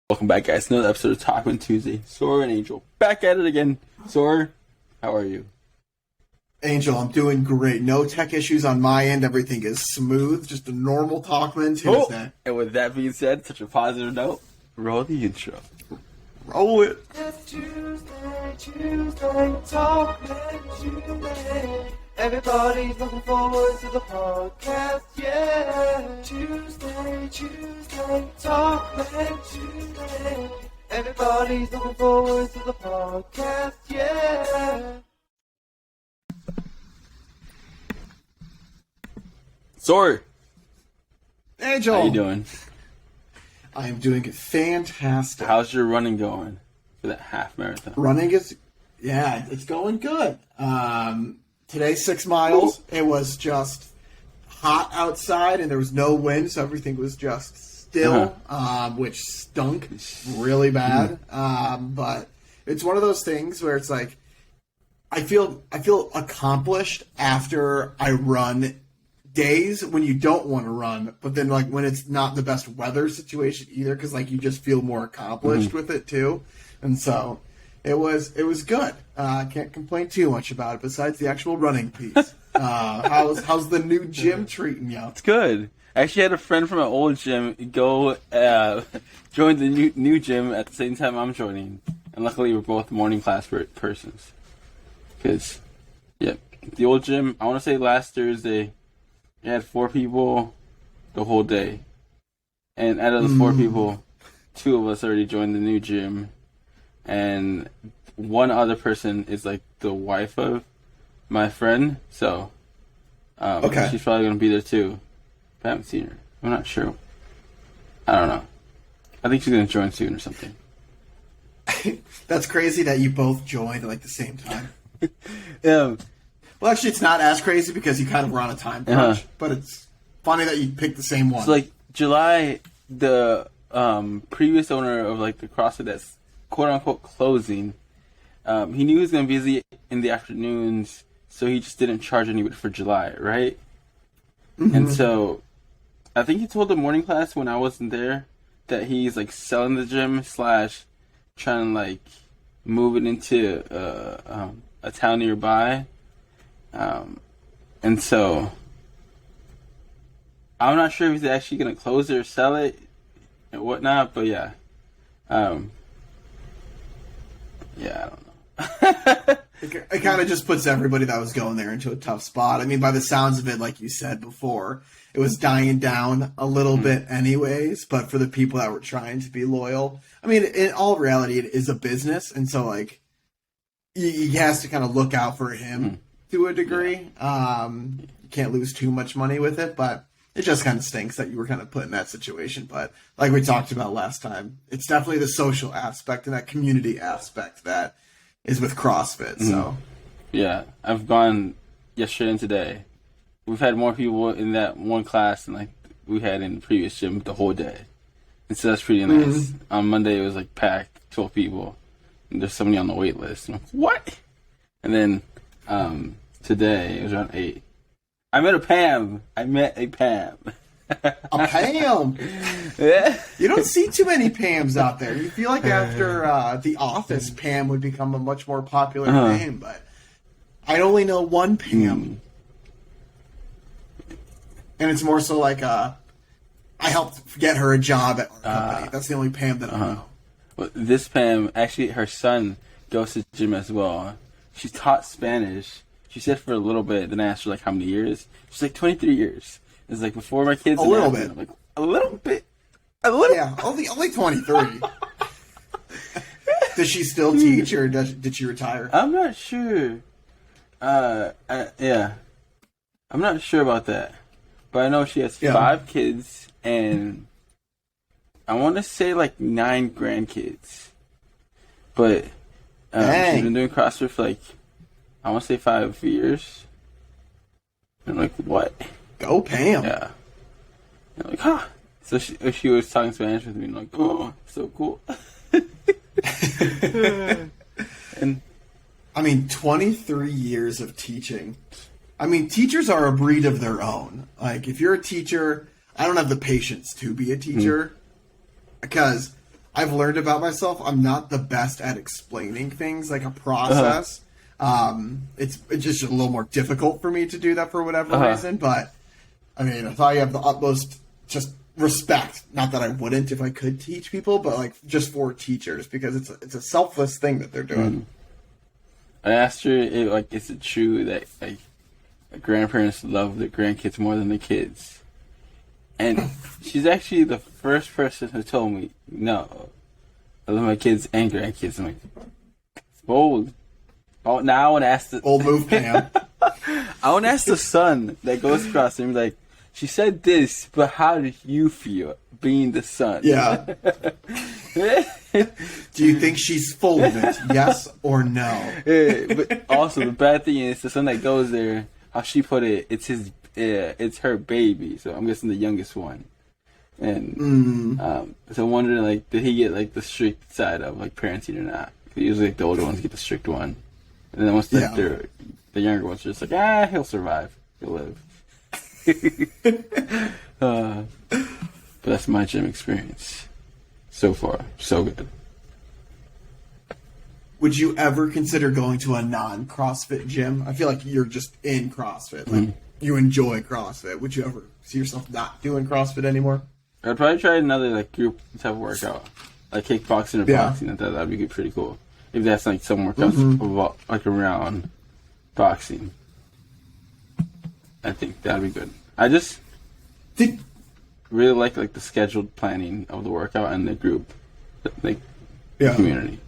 Welcome back, guys. Another episode of Talkmen Tuesday. Sora and Angel back at it again. Sora, how are you? Angel, I'm doing great. No tech issues on my end. Everything is smooth. Just a normal Talkman Tuesday. And with that being said, such a positive note, roll the intro. Roll it. It's Tuesday, Talkmen Tuesday. Everybody's looking forward to the podcast, yeah. Tuesday, Talkmen Tuesday. Everybody's looking forward to the podcast, yeah. Sora, Angel. how you doing? I am doing fantastic. How's your running going for that half marathon? Running is, it's going good. Today, 6 miles. It was just hot outside and there was no wind, so everything was just still, which stunk really bad. But it's one of those things where it's like, I feel accomplished after I run days when you don't want to run, but then like when it's not the best weather situation either, because like you just feel more accomplished with it too. And so it was good. I can't complain too much about it besides the actual running piece. How's the new gym treating you? It's good. I actually had a friend from an old gym go join the new gym at the same time I'm joining, and luckily we're both morning class persons. Because, the old gym, I want to say last Thursday, it had 4 people the whole day, and out of the 4 people, 2 of us already joined the new gym, and one other person is like the wife of my friend, so she's probably going to be there too. I haven't seen her. I'm not sure. I don't know. I think she's going to join soon or something. That's crazy that you both joined at like the same time. Yeah. Well, actually, it's not as crazy because you kind of were on a time crunch, but it's funny that you picked the same one. So, like, July, the previous owner of, like, the CrossFit that's quote-unquote closing, he knew he was going to be busy in the afternoons, so he just didn't charge anybody for July, right? And so, I think he told the morning class when I wasn't there that he's, like, selling the gym / trying to, like, move it into a town nearby. And so, I'm not sure if he's actually going to close it or sell it and whatnot, but I don't know. It kind of just puts everybody that was going there into a tough spot. I mean, by the sounds of it, like you said before, it was dying down a little bit anyways, but for the people that were trying to be loyal, I mean, in all reality, it is a business, and so, like, he has to kind of look out for him to a degree. You can't lose too much money with it, but it just kind of stinks that you were kind of put in that situation. But like we talked about last time, it's definitely the social aspect and that community aspect that is with CrossFit. So yeah, I've gone yesterday and today. We've had more people in that one class than like we had in the previous gym the whole day, and so that's pretty nice. On Monday it was like packed, 12 people, and there's somebody on the wait list. I'm like, what? And then today it was around 8. I met a Pam. a Pam. Yeah. You don't see too many Pams out there. You feel like after The Office, Pam would become a much more popular name, but I only know one Pam. And it's more so like I helped get her a job at our company. That's the only Pam that I know. Well, this Pam, actually, her son goes to the gym as well. She taught Spanish. She said for a little bit, then I asked her like how many years. She's like 23 years. It's like before my kids. A little bit. I'm like, a little bit. A little. Yeah, only 23. Does she still teach, or did she retire? I'm not sure. Yeah, I'm not sure about that, but I know she has 5 kids and I want to say like 9 grandkids. But she's been doing CrossFit for like, I want to say 5 years. And I'm like, what? Go Pam. Yeah. And I'm like, huh. So she was talking Spanish with me, and I'm like, oh, so cool. And I mean, 23 years of teaching. I mean, teachers are a breed of their own. Like, if you're a teacher, I don't have the patience to be a teacher because I've learned about myself, I'm not the best at explaining things like a process. It's just a little more difficult for me to do that for whatever reason. But I mean, I thought you have the utmost just respect. Not that I wouldn't if I could teach people, but like just for teachers, because it's a selfless thing that they're doing. I asked her, is it true that like grandparents love their grandkids more than the kids? And she's actually the first person who told me, no, I love my kids and grandkids. I'm like, it's bold. Oh, now I want to ask the Bold move, Pam. I want to ask the son that goes across and be like, she said this, but how did you feel being the son? Yeah. Do you think she's full of it? Yes or no? But also, the bad thing is, the son that goes there, how she put it, it's her baby. So I'm guessing the youngest one. And so I'm wondering, like, did he get like the strict side of like parenting or not? Usually, like, the older ones get the strict one, and then once the younger ones are just like, he'll survive, he'll live. But that's my gym experience so far. So good. Would you ever consider going to a non-CrossFit gym? I feel like you're just in CrossFit. Like you enjoy CrossFit. Would you ever see yourself not doing CrossFit anymore? I'd probably try another like group type of workout, like kickboxing or boxing. That'd be pretty cool. If that's like some workouts like around boxing, I think that'd be good. I just really like the scheduled planning of the workout and the group, like community.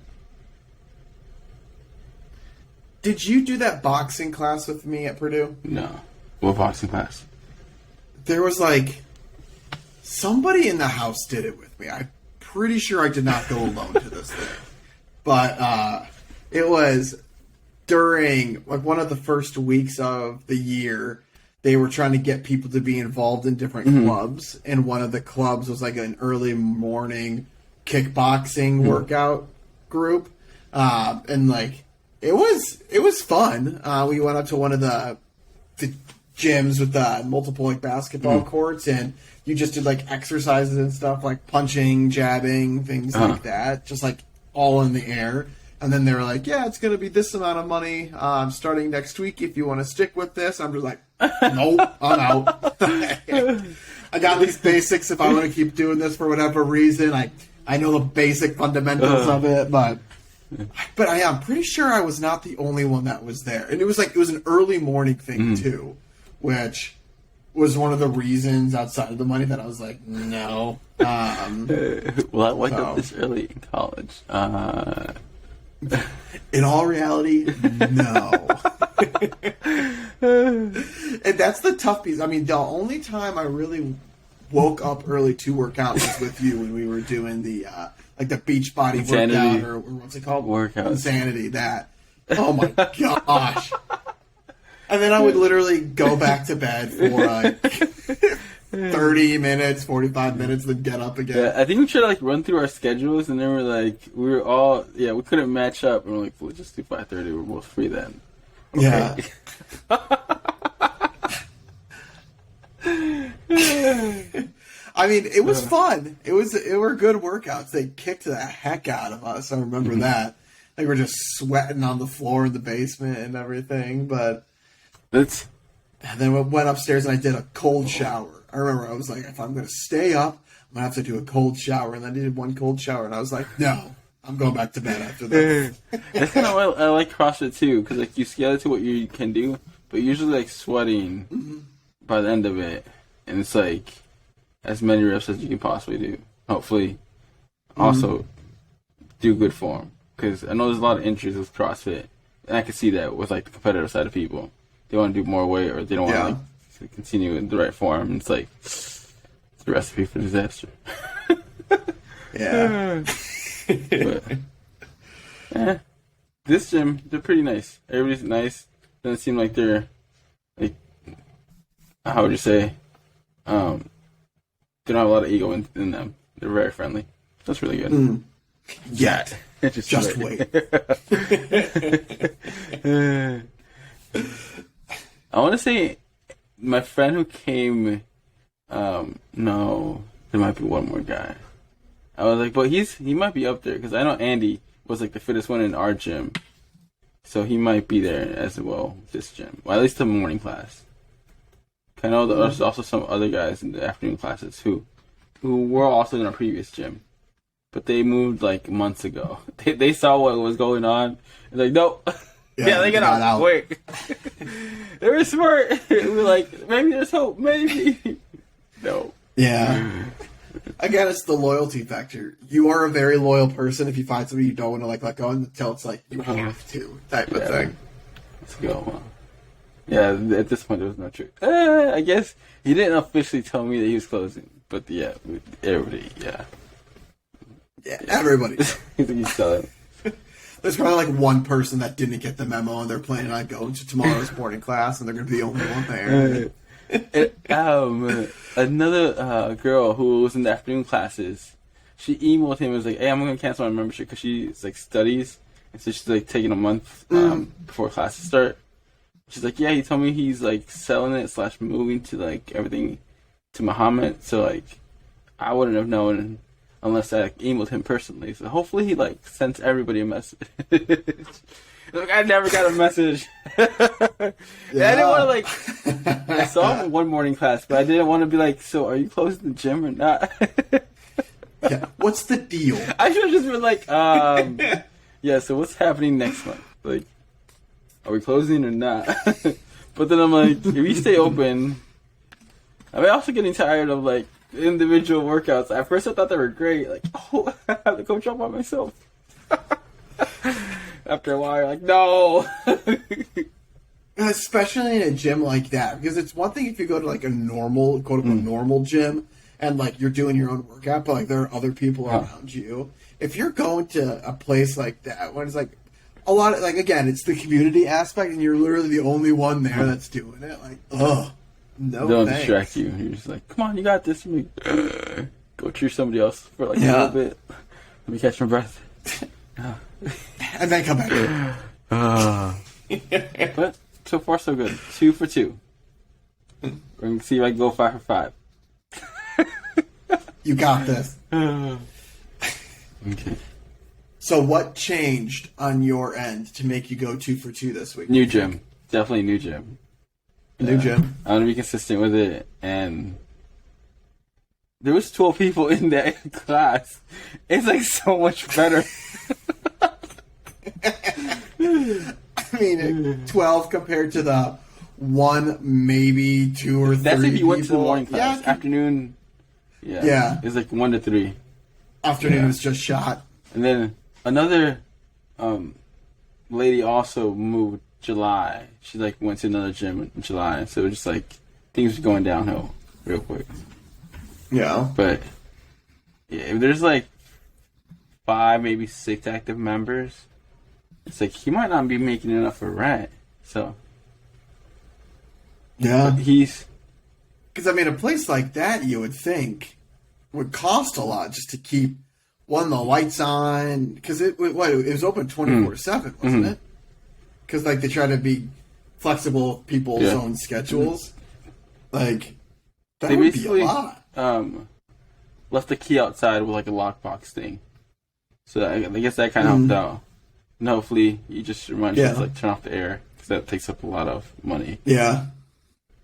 Did you do that boxing class with me at Purdue? No. What boxing class? There was like somebody in the house did it with me. I'm pretty sure I did not go alone to this thing. But it was during like one of the first weeks of the year. They were trying to get people to be involved in different clubs, and one of the clubs was like an early morning kickboxing workout group, and like it was fun. We went up to one of the gyms with the multiple like basketball courts, and you just did like exercises and stuff like punching, jabbing, things like that, just like all in the air. And then they were like, yeah, it's going to be this amount of money starting next week if you want to stick with this. I'm just like, nope, I'm out. I got these basics if I want to keep doing this for whatever reason. I know the basic fundamentals of it, but I'm pretty sure I was not the only one that was there. And it was an early morning thing too, which was one of the reasons outside of the money that I was like, no. Well, I wake up this early in college. In all reality, no. And that's the tough piece. I mean, the only time I really woke up early to work out was with you when we were doing the like the beach body workout, or what's it called? Workout. Insanity. That. Oh my gosh. And then I would literally go back to bed for like 30 minutes, 45 minutes, then get up again. Yeah, I think we should like run through our schedules, and then we were all we couldn't match up, and we're like, we'll just do 5:30. We're both free then. Okay. Yeah. I mean, it was fun. It were good workouts. They kicked the heck out of us. I remember that. Like we're just sweating on the floor in the basement and everything. But and then we went upstairs and I did a cold shower. I remember I was like, if I'm going to stay up, I'm going to have to do a cold shower. And I did one cold shower, and I was like, no, I'm going back to bed after this. That's kind of why I like CrossFit too, because like you scale it to what you can do, but you're usually like sweating by the end of it, and it's like as many reps as you can possibly do. Hopefully, also do good form, because I know there's a lot of injuries with CrossFit, and I can see that with like the competitive side of people. They want to do more weight, or they don't want to like continue in the right form. And it's like it's a recipe for disaster. Yeah. But, this gym, they're pretty nice. Everybody's nice. Doesn't seem like they're like, how would you say? They don't have a lot of ego in them. They're very friendly. That's really good. Yet. Just wait. I want to say my friend who came, no, there might be one more guy. I was like, but he might be up there because I know Andy was like the fittest one in our gym, so he might be there as well. This gym, well, at least the morning class. I know there's also some other guys in the afternoon classes who were also in our previous gym, but they moved like months ago. They saw what was going on, and like, nope. Yeah, they got out quick. They were smart. We were like, maybe there's hope, maybe. No. Yeah. Again, it's the loyalty factor. You are a very loyal person if you find somebody you don't want to like let go until it's like you have to type of thing. Let's go. Yeah, at this point there was no truth. I guess he didn't officially tell me that he was closing, but yeah, everybody, yeah. Yeah, everybody. He's selling. There's probably like one person that didn't get the memo and they're planning on going to tomorrow's morning class and they're going to be the only one there. Another girl who was in the afternoon classes, she emailed him and was like, hey, I'm going to cancel my membership because she's like studies, and so she's like taking a month before classes start. She's like, yeah, he told me he's like selling it / moving to like everything to Muhammad, so like I wouldn't have known unless I like, emailed him personally. So hopefully he like sends everybody a message. Like, I never got a message. I didn't want to like. I saw him in one morning class, but I didn't want to be like, so are you closing the gym or not? Yeah. What's the deal? I should have just been like, yeah. So what's happening next month? Like, are we closing or not? But then I'm like, if we stay open, I'm also getting tired of like individual workouts. At first I thought they were great. Like, oh, I have to go jump by myself. After a while, you're like, no. Especially in a gym like that. Because it's one thing if you go to like a normal, quote unquote, normal gym and like you're doing your own workout, but like there are other people around you. If you're going to a place like that, when it's like a lot of, like, again, it's the community aspect and you're literally the only one there that's doing it. Like, ugh. No, don't thanks. distract you. You're just like, come on, you got this. Go cheer somebody else for like a little bit. Let me catch my breath. And then come back. But so far so good. 2 for 2. We're gonna see if I can go 5 for 5. You got this. Okay. So what changed on your end to make you go 2 for 2 this week? New gym. Definitely new gym. New gym. I want to be consistent with it, and there was 12 people in that class. It's like so much better. I mean, 12 compared to the 1, maybe 2 or 3 That's if you people. went to the morning class. Yeah. Afternoon, yeah. It's like 1 to 3. Afternoon was just shot. And then another lady also moved July. She like went to another gym in July, so it was just like things were going downhill real quick. Yeah. But yeah, if there's like 5, maybe 6 active members, it's like he might not be making enough for rent. So yeah, he's because I mean a place like that you would think would cost a lot just to keep the lights on, because it was open 24/7, wasn't it? Because like they try to be flexible with people's own schedules. Like that they would be a lot. Left the key outside with like a lockbox thing, so I guess that kind of helped out. And hopefully you just remind yourself to like turn off the air, because that takes up a lot of money. Yeah.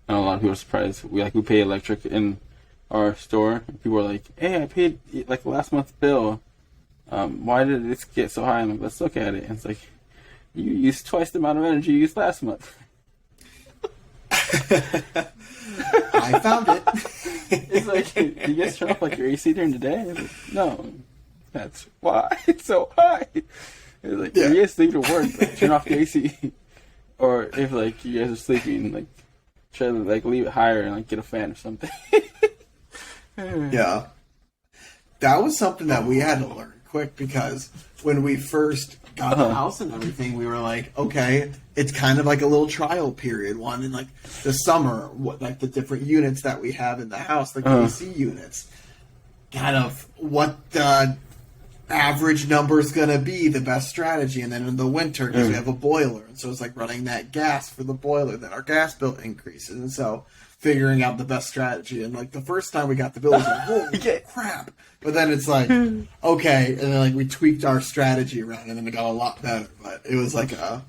And a lot of people are surprised. We pay electric in our store. And people are like, "Hey, I paid like last month's bill. Why did this get so high?" I'm like, "Let's look at it." And it's like, you used twice the amount of energy you used last month. I found it. It's like, did you guys turn off like your AC during the day? Like, no, that's why it's so high. It's like, you guys leave to work, like, turn off the AC. Or if like you guys are sleeping, like try to like leave it higher and like get a fan or something. Yeah. That was something that we had to learn quick, because when we first got the house and everything, we were like, okay, it's kind of like a little trial period. One in like the summer, like the different units that we have in the house, like the AC units, kind of what the average number is going to be, the best strategy. And then in the winter, because we have a boiler, and so it's like running that gas for the boiler, then our gas bill increases. And so figuring out the best strategy. And like the first time we got the bill, it was like, holy crap! But then it's like, okay, and then like we tweaked our strategy around, and then it got a lot better. But it was like a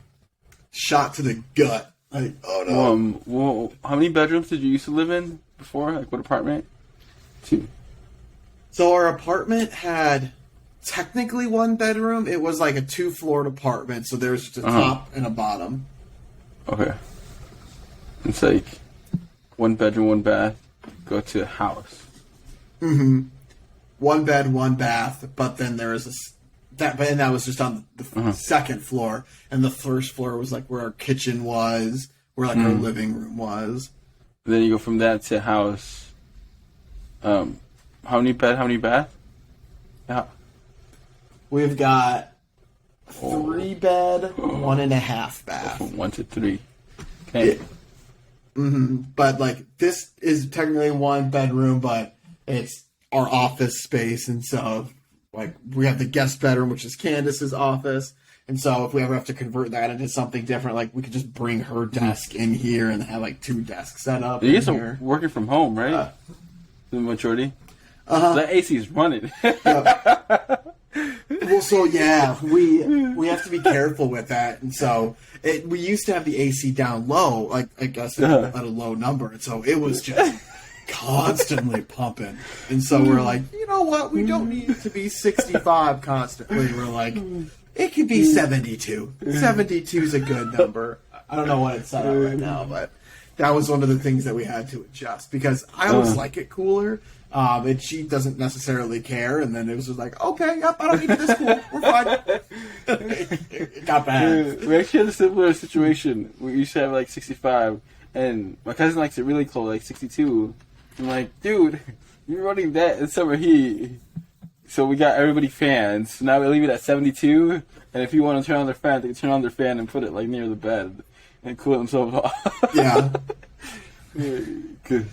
shot to the gut. Like, oh no. Well, how many bedrooms did you used to live in before? Like, what apartment? 2. So our apartment had technically 1 bedroom. It was like a 2-floored apartment, so there was just a top and a bottom. Okay. It's like 1 bedroom, 1 bath. Go to a house. 1 bed, 1 bath, but then there was that was just on the second floor, and the first floor was like where our kitchen was, where like our living room was. And then you go from that to a house. How many bed? How many bath? Yeah. We've got 3 bed, 1.5 bath. From 1 to 3. Okay. But like this is technically 1 bedroom, but it's our office space, and so like we have the guest bedroom, which is Candace's office, and so if we ever have to convert that into something different, like we could just bring her desk in here and have like 2 desks set up. You guys are working from home, right? The majority. The AC is running. Well, so yeah, we have to be careful with that, and so we used to have the AC down low, like I guess at a low number, and so it was just constantly pumping, and so we're like, you know what, we don't need it to be 65 constantly. We're like, it could be 72. 72 is a good number. I don't know what it's set at right now, but that was one of the things that we had to adjust because I always like it cooler. And she doesn't necessarily care, and then it was just like, okay, yep, I don't need this cool. We're fine. It got bad. We actually had a similar situation. We used to have like 65, and my cousin likes it really cold, like 62. I'm like, dude, you're running that in summer heat. So we got everybody fans. So now we leave it at 72, and if you want to turn on their fan, they can turn on their fan and put it like near the bed and cool themselves off. Yeah. Good.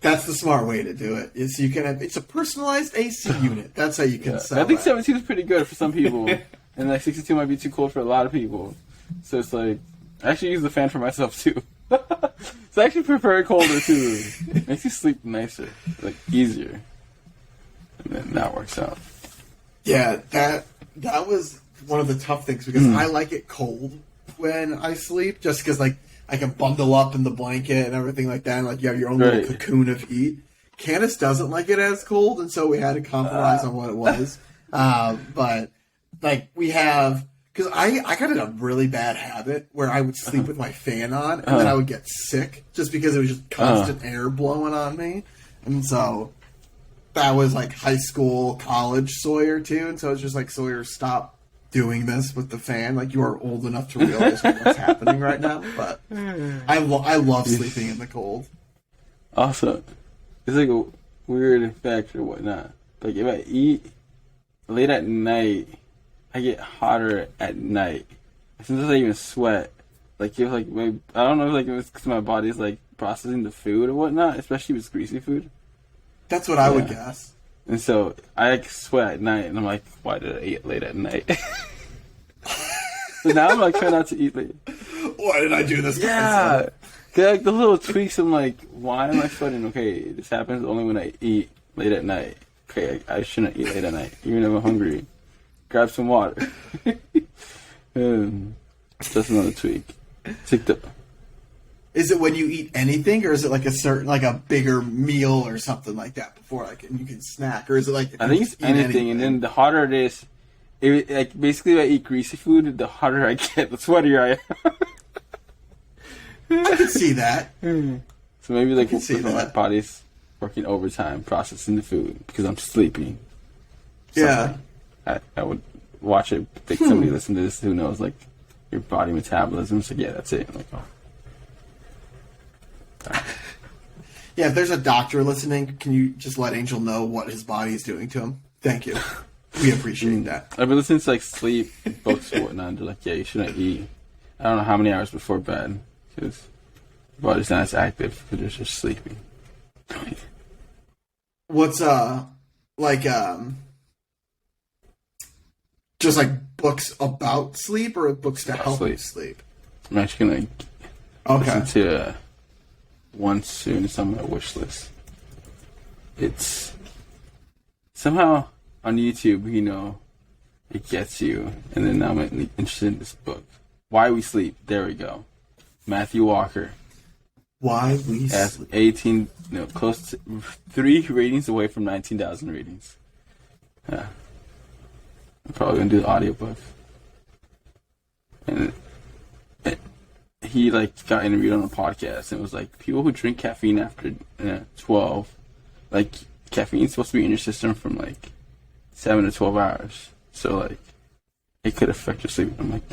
That's the smart way to do it. Is you can have, it's a personalized AC unit. That's how you can sell I think that. 72 is pretty good for some people, and like 62 might be too cold for a lot of people. So it's like, I actually use the fan for myself too. So I actually prefer it colder too. It makes you sleep nicer, like easier, and then that works out. Yeah, that was one of the tough things because I like it cold when I sleep, just because like I can bundle up in the blanket and everything like that, and like you have your own little cocoon of heat. Candace doesn't like it as cold, and so we had to compromise on what it was. But like we have, because I got in a really bad habit where I would sleep with my fan on, and then I would get sick just because it was just constant air blowing on me, and so that was like high school, college Sawyer too, and so it's just like, Sawyer, stop doing this with the fan. Like, you are old enough to realize what's happening right now. But I love sleeping in the cold. Also, it's like a weird fact or whatnot. Like, if I eat late at night, I get hotter at night. Sometimes I even sweat. Like, if like I don't know if like it was because my body's like processing the food or whatnot, especially if it's greasy food. That's what I would guess. And so I like sweat at night, and I'm like, why did I eat late at night? So now I'm like trying not to eat late. Why did I do this? Yeah, like the little tweaks. I'm like, why am I sweating? Okay, this happens only when I eat late at night. Okay, I shouldn't eat late at night, even if I'm hungry. Grab some water. That's another tweak. It's like Is it when you eat anything, or is it like a certain, like a bigger meal or something like that before, like, and you can snack, or is it like? I think it's anything, and then the hotter it is, like basically, if I eat greasy food, the hotter I get, the sweatier I am. I can see that. So maybe like my body's working overtime processing the food because I'm sleeping. Yeah, I would watch it. Like somebody listen to this who knows like your body metabolism. So yeah, that's it. I'm like, oh. Yeah, if there's a doctor listening, can you just let Angel know what his body is doing to him? Thank you. We appreciate that. I've been listening to like sleep books and whatnot. They're like, yeah, you shouldn't eat. I don't know how many hours before bed because your body's not as active because it's just sleeping. What's like just like books about sleep or books to help you sleep? I'm actually gonna listen to one soon. It's on my wish list. It's somehow on YouTube, it gets you. And then now I'm interested in this book. Why We Sleep. There we go. Matthew Walker. Why We At Sleep. 18, close to 3 ratings away from 19,000 ratings. Yeah. I'm probably going to do the audiobook. And he got interviewed on a podcast and it was like, people who drink caffeine after 12, caffeine's supposed to be in your system from 7 to 12 hours. So it could affect your sleep. I'm like,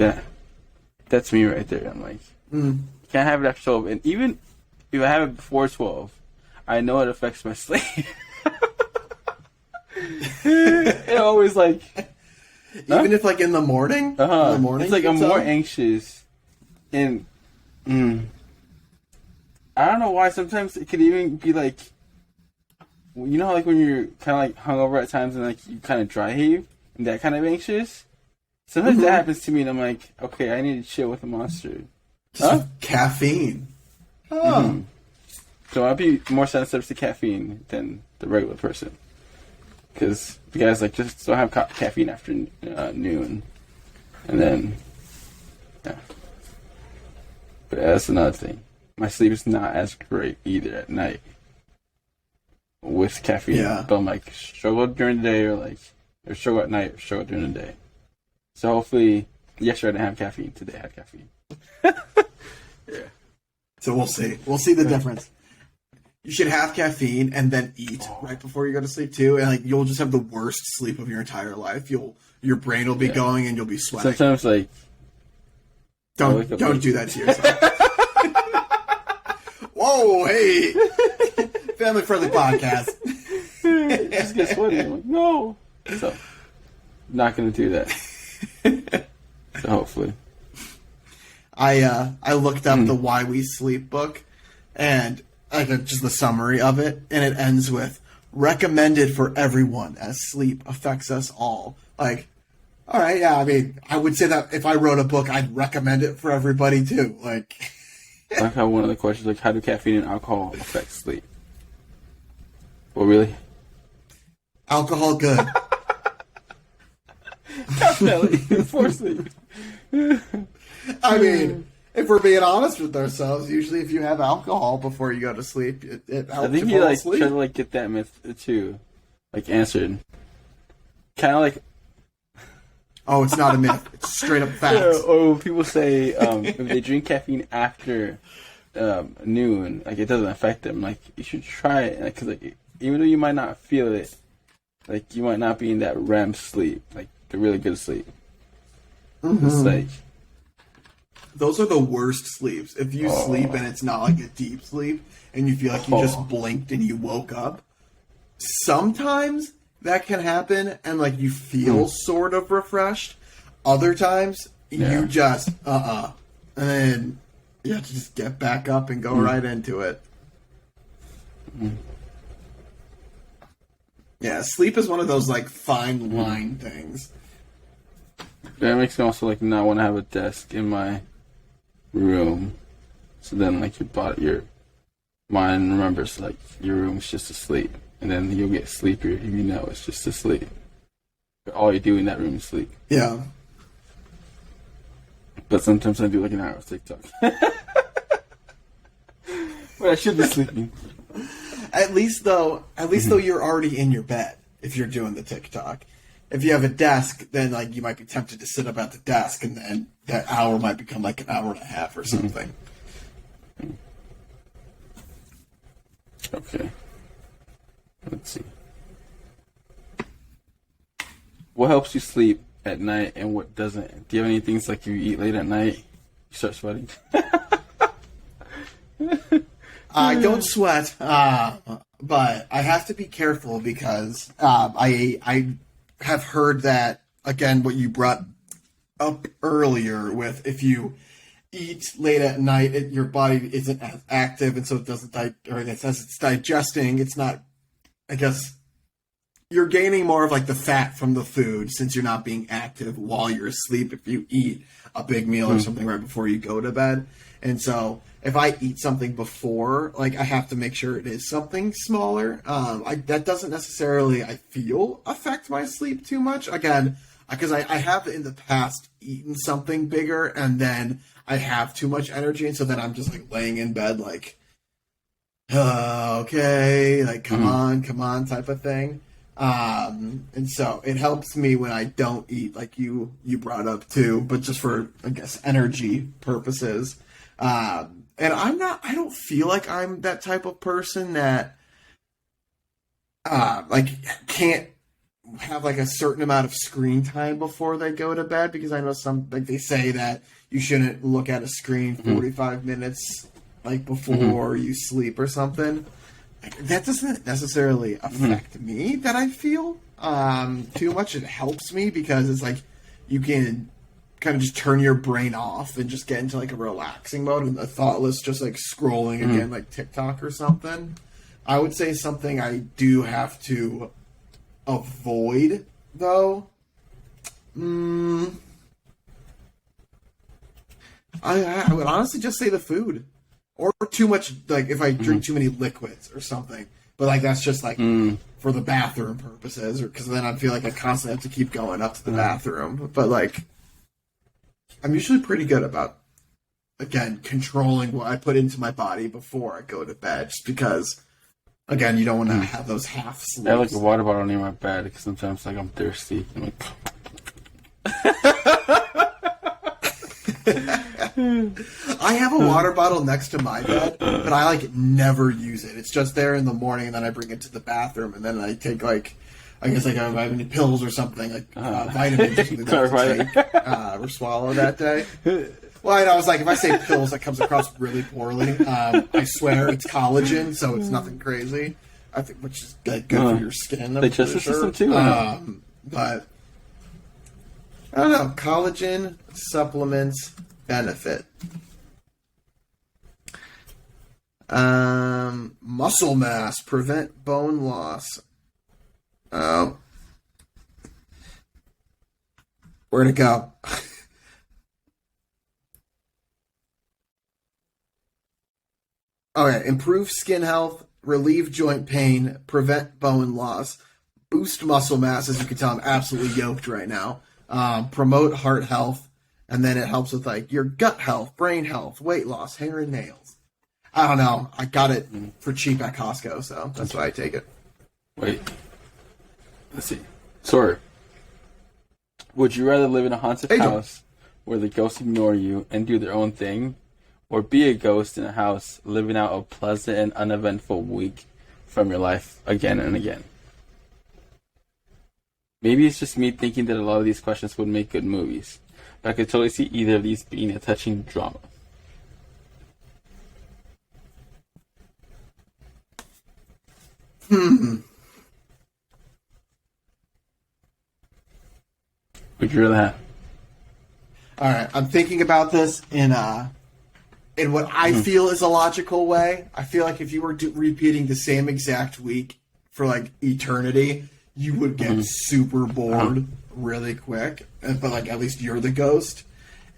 that's me right there. I'm like, can't have it after 12. And even if I have it before 12, I know it affects my sleep. It always Even if in the morning? Uh-huh. In the morning? It's I'm more anxious. And I don't know why sometimes it could even be when you're kind of hungover at times and you kind of dry heave and that kind of anxious. Sometimes that happens to me and I'm like, okay, I need to chill with a monster. Caffeine. Oh. Mm-hmm. So I'd be more sensitive to caffeine than the regular person. Because the guys just don't have caffeine after noon. And then, yeah. But that's another thing. My sleep is not as great either at night with caffeine. Yeah. But I'm struggle during the day or struggle at night or struggle during the day. So hopefully, yesterday I didn't have caffeine. Today I had caffeine. Yeah. So we'll see. We'll see the difference. You should have caffeine and then eat right before you go to sleep too, and you'll just have the worst sleep of your entire life. Your brain will be going and you'll be sweating. Sometimes don't do that to yourself. Whoa, hey, family friendly podcast. Just get sweaty. I'm like, no. So, not gonna do that. So hopefully. I looked up the Why We Sleep book, and just the summary of it, and it ends with recommended for everyone as sleep affects us all. All right, yeah, I mean, I would say that if I wrote a book, I'd recommend it for everybody too. Like how one of the questions, how do caffeine and alcohol affect sleep? Well, really? Alcohol, good. Definitely, for sleep. I mean, if we're being honest with ourselves, usually if you have alcohol before you go to sleep, it helps I think you fall you asleep. try to get that myth too, answered. Kind of Oh, it's not a myth. It's straight up facts. Yeah, or people say if they drink caffeine after noon, it doesn't affect them. You should try it, because even though you might not feel it, you might not be in that REM sleep, the really good sleep. Mm-hmm. It's those are the worst sleeps. If you sleep and it's not a deep sleep, and you feel you just blinked and you woke up, sometimes that can happen, and you feel sort of refreshed. Other times, you just and then you have to just get back up and go right into it. Yeah, sleep is one of those fine line things. That makes me also not want to have a desk in my room. So then your mind remembers your room's just asleep. And then you'll get sleepier if you know it's just asleep. But all you do in that room is sleep. Yeah. But sometimes I do an hour of TikTok. But I should be sleeping. At least though you're already in your bed if you're doing the TikTok. If you have a desk, then you might be tempted to sit up at the desk, and then that hour might become an hour and a half or something. Okay. Let's see. What helps you sleep at night and what doesn't? Do you have any things you eat late at night, you start sweating? I don't sweat, but I have to be careful because I have heard that, again, what you brought up earlier with if you eat late at night, your body isn't as active, and so it doesn't, or it says it's digesting, it's not, I guess, you're gaining more of like the fat from the food since you're not being active while you're asleep if you eat a big meal or something right before you go to bed. And so if I eat something before, like I have to make sure it is something smaller. That doesn't necessarily, I feel, affect my sleep too much. Again, because I have in the past eaten something bigger and then I have too much energy. And so then I'm just like laying in bed like, okay, like come on type of thing. And so it helps me when I don't eat, like you brought up too, but just for, I guess, energy purposes. And I don't feel like I'm that type of person that, like can't have like a certain amount of screen time before they go to bed, because I know like they say that you shouldn't look at a screen 45 minutes like before you sleep or something. That doesn't necessarily affect me, that I feel too much. It helps me because it's like you can kind of just turn your brain off and just get into like a relaxing mode and a thoughtless just like scrolling again like TikTok or something. I would say something I do have to avoid though. I would honestly just say the food. Or too much, like, if I drink too many liquids or something. But, like, that's just, like, for the bathroom purposes. Because then I feel like I constantly have to keep going up to the bathroom. But, like, I'm usually pretty good about, again, controlling what I put into my body before I go to bed. Just because, again, you don't want to have those half sleeps. I have, like, a water bottle near my bed because sometimes, like, I'm thirsty. I'm like... I have a water bottle next to my bed, but I like never use it. It's just there in the morning, and then I bring it to the bathroom, and then I take like, I guess like if I have any pills or something, like vitamins or something that I take or swallow that day. Well, I was like, if I say pills, that comes across really poorly. I swear it's collagen, so it's nothing crazy. I think, which is good for your skin. They test the system too. But I don't know, collagen supplements benefit. Muscle mass, prevent bone loss. Oh. Where'd it go? Okay, improve skin health, relieve joint pain, prevent bone loss, boost muscle mass. As you can tell, I'm absolutely yoked right now. Promote heart health. And then it helps with, like, your gut health, brain health, weight loss, hair and nails. I don't know. I got it for cheap at Costco, so that's why I take it. Wait. Let's see. Sorry. Would you rather live in a haunted house where the ghosts ignore you and do their own thing, or be a ghost in a house living out a pleasant and uneventful week from your life again and again? Maybe it's just me thinking that a lot of these questions would make good movies. But I could totally see either of these being a touching drama. Would you rather have? All right, I'm thinking about this in what I feel is a logical way. I feel like if you were repeating the same exact week for like eternity, you would get super bored really quick. But like, at least you're the ghost.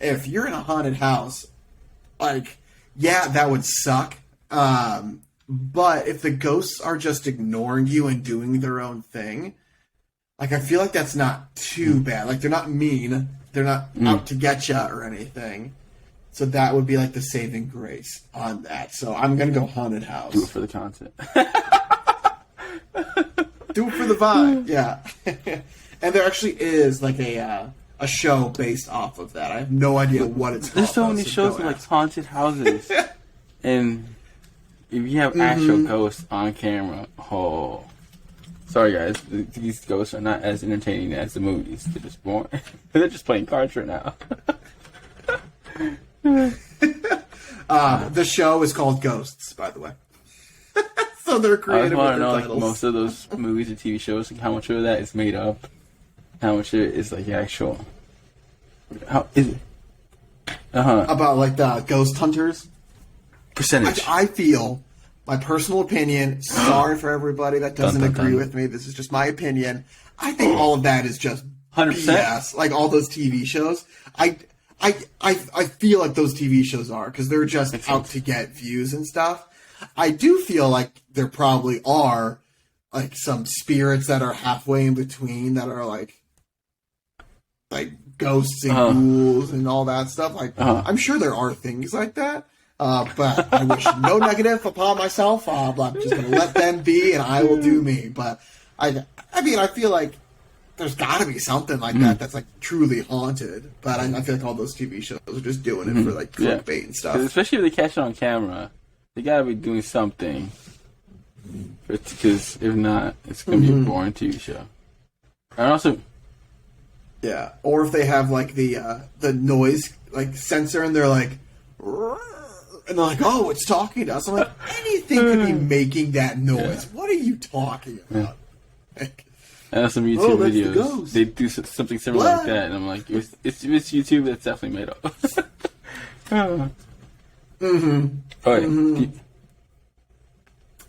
If you're in a haunted house, like, yeah, that would suck. But if the ghosts are just ignoring you and doing their own thing, like, I feel like that's not too bad. Like, they're not mean. They're not out to get you or anything. So that would be like the saving grace on that. So I'm going to go haunted house. Do it for the content. Do it for the vibe, yeah. And there actually is like a show based off of that. I have no idea what it's called. There's so many shows with like haunted houses. And if you have actual ghosts on camera, oh. Sorry guys, these ghosts are not as entertaining as the movies. They're just boring. They're just playing cards right now. The show is called Ghosts, by the way. So they're creative with their titles. titles. Like, most of those movies and TV shows, like, how much of that is made up? How much of it is like actual? How is it? About like the ghost hunters. Percentage. I feel my personal opinion. Sorry for everybody that doesn't Dun, dun, agree dun. with me. This is just my opinion. I think all of that is just 100%. BS. Like all those TV shows. I feel like those TV shows are, because they're just out to get views and stuff. I do feel like there probably are like some spirits that are halfway in between that are like ghosts and ghouls and all that stuff. Like I'm sure there are things like that. But I wish no negative upon myself. I'm just going to let them be, and I will do me. But I mean, I feel like there's got to be something like that that's like truly haunted. But I feel like all those TV shows are just doing it for like clickbait and stuff. Especially if they catch it on camera, they got to be doing something. Because if not, it's going to be a boring TV show. And also, yeah, or if they have like the noise like sensor, and they're like. And they're like, oh, it's talking to us. I'm like, anything could be making that noise. Yeah. What are you talking about? Yeah. And on some YouTube videos, they do something similar like that. And I'm like, it's YouTube that's definitely made up.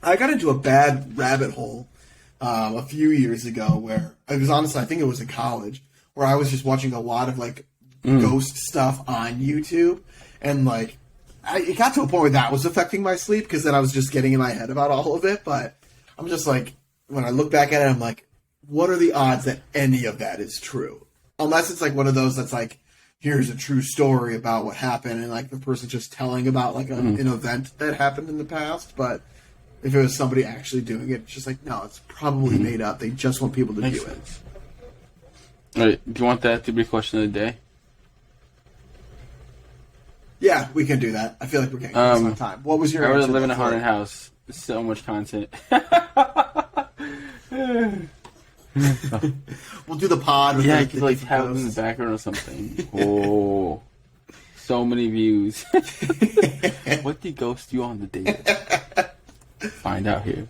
I got into a bad rabbit hole a few years ago where, it was honestly, I think it was in college, where I was just watching a lot of like ghost stuff on YouTube. And like, it got to a point where that was affecting my sleep, because then I was just getting in my head about all of it. But I'm just like, when I look back at it, I'm like, what are the odds that any of that is true? Unless it's like one of those that's like, here's a true story about what happened, and like the person's just telling about like an event that happened in the past. But if it was somebody actually doing it, it's just like, no, it's probably made up. They just want people to do it. All right, do you want that to be question of the day? Yeah, we can do that. I feel like we're getting close on time. What was your I answer? would live in a haunted house. So much content. We'll do the pod. With I could like have it in the background or something. Oh, so many views. What did ghost do on the day? Find out here.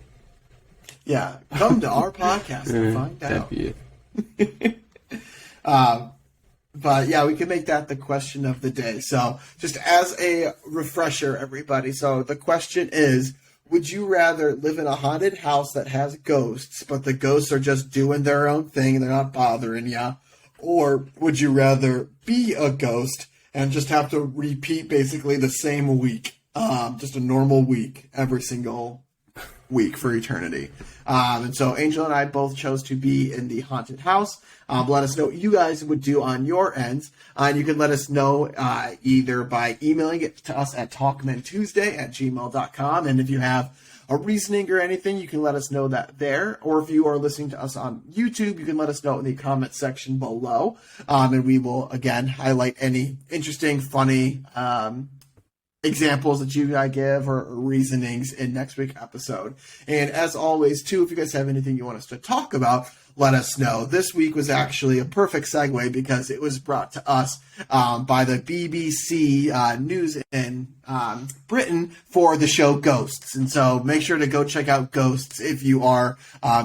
Yeah, come to our podcast and find out. That'd be it. But yeah, we can make that the question of the day. So just as a refresher, everybody. So the question is, would you rather live in a haunted house that has ghosts, but the ghosts are just doing their own thing and they're not bothering you? Or would you rather be a ghost and just have to repeat basically the same week? Just a normal week every single week for eternity. And so Angel and I both chose to be in the haunted house. Let us know what you guys would do on your ends. And you can let us know either by emailing it to us at talkmentuesday@gmail.com. And if you have a reasoning or anything, you can let us know that there. Or if you are listening to us on YouTube, you can let us know in the comment section below. And we will, again, highlight any interesting, funny examples that you guys give or reasonings in next week's episode. And as always, too, if you guys have anything you want us to talk about, let us know. This week was actually a perfect segue because it was brought to us by the BBC News in Britain for the show Ghosts. And so make sure to go check out Ghosts if you are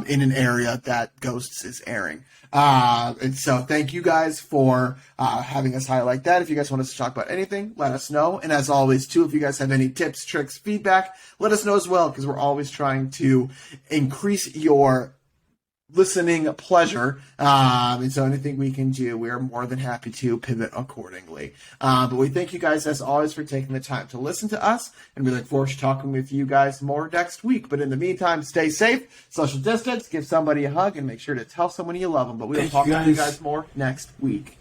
in an area that Ghosts is airing. And so thank you guys for having us highlight that. If you guys want us to talk about anything, let us know. And as always, too, if you guys have any tips, tricks, feedback, let us know as well, because we're always trying to increase your listening pleasure. And so anything we can do, we are more than happy to pivot accordingly. But we thank you guys, as always, for taking the time to listen to us. And we look forward to talking with you guys more next week. But in the meantime, stay safe, social distance, give somebody a hug, and make sure to tell someone you love them. But we'll talk to you guys more next week.